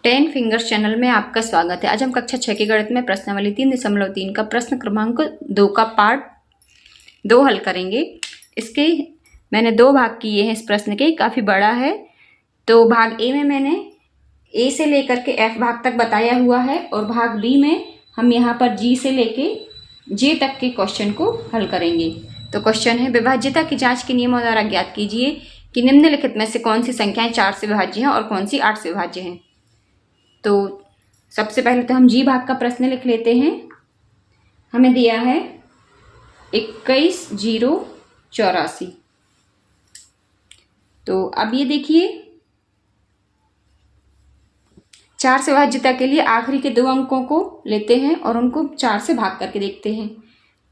10 fingers channel में आपका स्वागत है। आज हम कक्षा 6 के गणित में प्रश्नावली 3.3 का प्रश्न क्रमांक 2 का पार्ट 2 हल करेंगे। इसके मैंने 2 भाग किए हैं। इस प्रश्न के काफ़ी बड़ा है, तो भाग ए में मैंने ए से लेकर के एफ भाग तक बताया हुआ है और भाग बी में हम यहाँ पर जी से लेके जे तक के क्वेश्चन को हल करेंगे। तो क्वेश्चन है, विभाज्यता की जाँच के नियमों द्वारा ज्ञात कीजिए कि निम्नलिखित में से कौन सी संख्याएं 4 से विभाज्य हैं और कौन सी 8 से विभाज्य हैं। तो सबसे पहले तो हम जी भाग का प्रश्न लिख लेते हैं। हमें दिया है 21,084। तो अब ये देखिए, 4 से विभाज्यता के लिए आखिरी के 2 अंकों को लेते हैं और उनको 4 से भाग करके देखते हैं।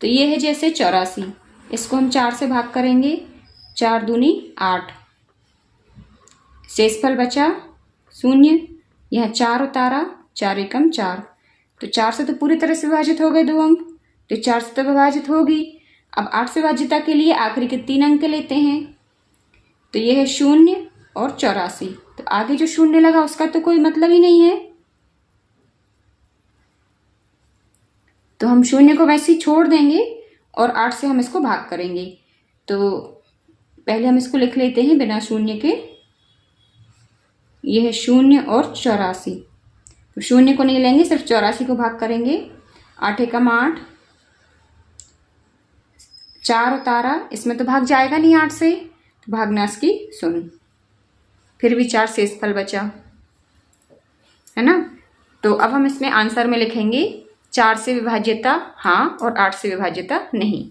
तो ये है जैसे 84, इसको हम 4 से भाग करेंगे, 4 दूनी 8, शेषफल बचा 0। यह 4 उतारा, 4 एकम 4, तो 4 से तो पूरी तरह से विभाजित हो गए 2 अंक, तो 4 से तो विभाजित होगी। अब 8 से विभाज्यता के लिए आखिरी के 3 अंक लेते हैं, तो ये है 0 और 84। तो आगे जो 0 लगा उसका तो कोई मतलब ही नहीं है, तो हम 0 को वैसे ही छोड़ देंगे और 8 से हम इसको भाग करेंगे। तो पहले हम इसको लिख लेते हैं बिना 0 के। यह है 0 और 84, तो 0 को नहीं लेंगे, सिर्फ 84 को भाग करेंगे। 8 एकम 8, 4 उतारा, इसमें तो भाग जाएगा नहीं 8 से, तो भागनाश की 0, फिर भी 4 शेषफल बचा, है ना। तो अब हम इसमें आंसर में लिखेंगे 4 से विभाज्यता हाँ और 8 से विभाज्यता नहीं।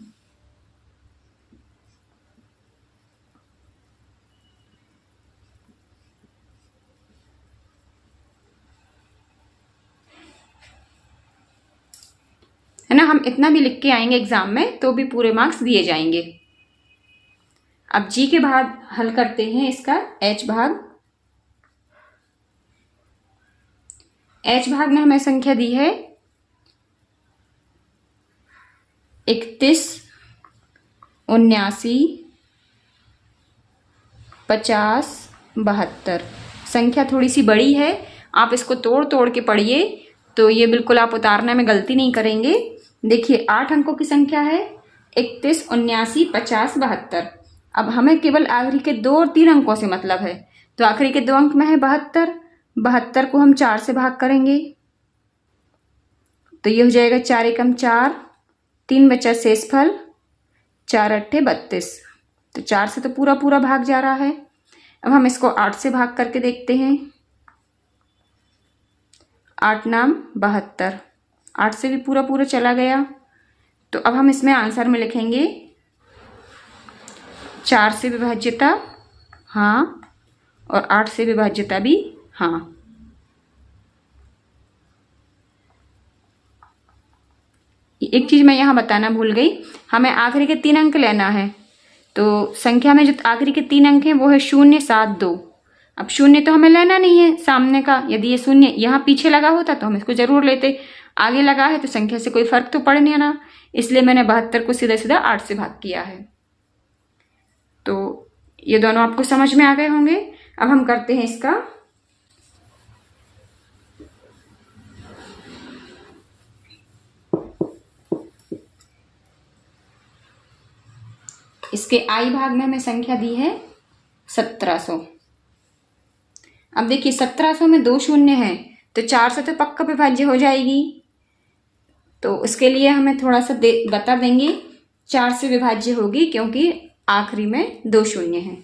है ना, हम इतना भी लिख के आएंगे एग्जाम में तो भी पूरे मार्क्स दिए जाएंगे। अब जी के भाग हल करते हैं। इसका एच भाग, एच भाग में हमें संख्या दी है 31, 79, 50, 72। संख्या थोड़ी सी बड़ी है, आप इसको तोड़ तोड़ के पढ़िए तो ये बिल्कुल आप उतारने में गलती नहीं करेंगे। देखिए 8 अंकों की संख्या है, 31, 79, 50, 72। अब हमें केवल आखिरी के 2 और 3 अंकों से मतलब है, तो आखिरी के 2 अंक में है 72। 72 को हम 4 से भाग करेंगे, तो ये हो जाएगा 4 एकम 4, 3 बचा शेषफल, 4 अट्ठे 32। तो 4 से तो पूरा पूरा भाग जा रहा है। अब हम इसको 8 से भाग करके देखते हैं। 8 नाम 72, 8 से भी पूरा पूरा चला गया। तो अब हम इसमें आंसर में लिखेंगे 4 से विभाज्यता हाँ और 8 से विभाज्यता भी हाँ। एक चीज मैं यहाँ बताना भूल गई, हमें आखिरी के 3 अंक लेना है। तो संख्या में जो आखिरी के 3 अंक हैं वो है 0, 7, 2। अब 0 तो हमें लेना नहीं है सामने का, यदि ये 0 यहाँ पीछे लगा होता तो हम इसको जरूर लेते, आगे लगा है तो संख्या से कोई फर्क तो पड़ नहीं ना, इसलिए मैंने 72 को सीधा सीधा 8 से भाग किया है। तो ये दोनों आपको समझ में आ गए होंगे। अब हम करते हैं इसका इसके आई भाग में हमें संख्या दी है 1700। अब देखिए 1700 में 2 शून्य हैं, तो 4 से तो पक्का विभाज्य हो जाएगी। तो उसके लिए हमें थोड़ा सा बता देंगे 4 से विभाज्य होगी, क्योंकि आखिरी में 2 शून्य हैं।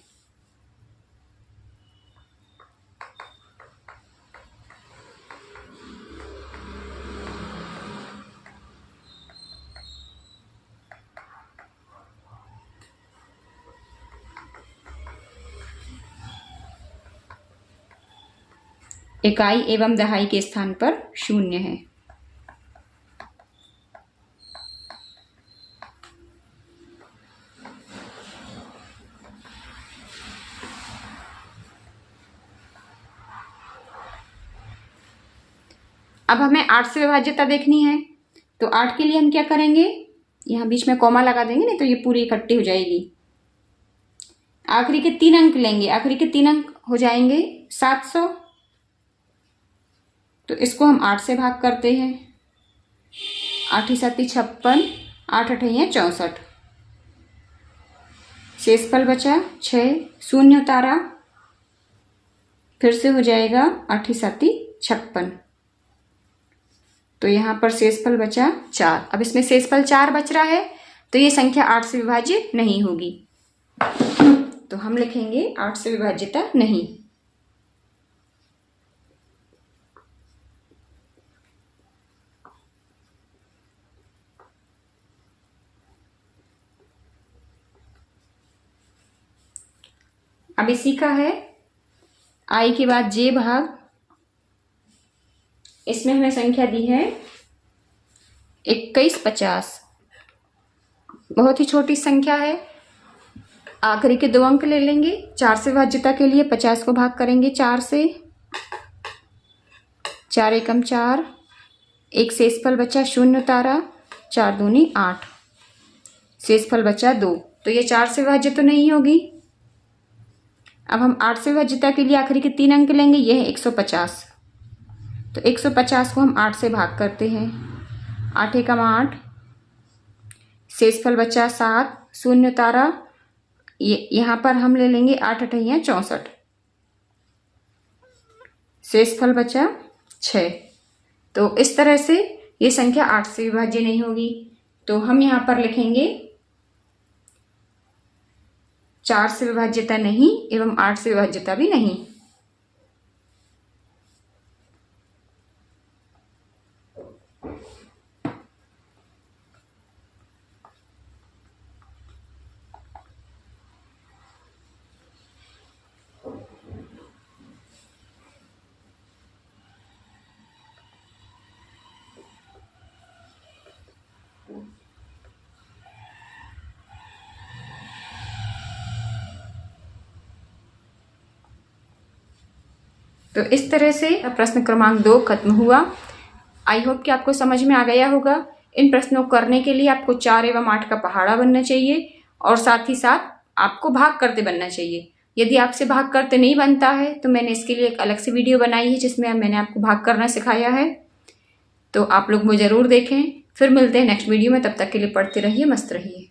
इकाई एवं दहाई के स्थान पर 0 है। अब हमें 8 से विभाज्यता देखनी है, तो 8 के लिए हम क्या करेंगे, यहाँ बीच में कॉमा लगा देंगे, नहीं तो ये पूरी इकट्ठी हो जाएगी। आखिरी के 3 अंक लेंगे, आखिरी के 3 अंक हो जाएंगे 700, तो इसको हम 8 से भाग करते हैं। 8 ही 7 56, 8 8 64, शेषफल बचा 6, शून्य उतारा, फिर से हो जाएगा 8 ही 7 56। तो यहाँ पर शेषफल बचा 4। अब इसमें शेषफल 4 बच रहा है तो ये संख्या 8 से विभाज्य नहीं होगी, तो हम लिखेंगे 8 से विभाज्यता नहीं। अब इसी का है i के बाद j भाग, इसमें हमें संख्या दी है 21 50। बहुत ही छोटी संख्या है, आखिरी के 2 अंक ले लेंगे। 4 से विभाज्यता के लिए 50 को भाग करेंगे 4 से, 4 एकम 4, एक शेषफल बचा, शून्य उतारा, 4 दूनी 8, शेषफल बचा 2। तो ये 4 से विभाज्य तो नहीं होगी। अब हम 8 से विभाज्यता के लिए आखिरी के 3 अंक लेंगे, यह है 150। तो 150 को हम 8 से भाग करते हैं, 8 एकम 8, शेषफल बचा 7, शून्य उतारा, यहाँ पर हम ले लेंगे 8 8 64, शेषफल बचा 6। तो इस तरह से ये संख्या 8 से विभाज्य नहीं होगी। तो हम यहाँ पर लिखेंगे 4 से विभाज्यता नहीं एवं 8 से विभाज्यता भी नहीं। तो इस तरह से प्रश्न क्रमांक 2 खत्म हुआ। आई होप कि आपको समझ में आ गया होगा। इन प्रश्नों को करने के लिए आपको 4 एवं 8 का पहाड़ा बनना चाहिए और साथ ही साथ आपको भाग करते बनना चाहिए। यदि आपसे भाग करते नहीं बनता है तो मैंने इसके लिए एक अलग से वीडियो बनाई है जिसमें मैंने आपको भाग करना सिखाया है, तो आप लोग वो ज़रूर देखें। फिर मिलते हैं नेक्स्ट वीडियो में, तब तक के लिए पढ़ते रहिए, मस्त रहिए।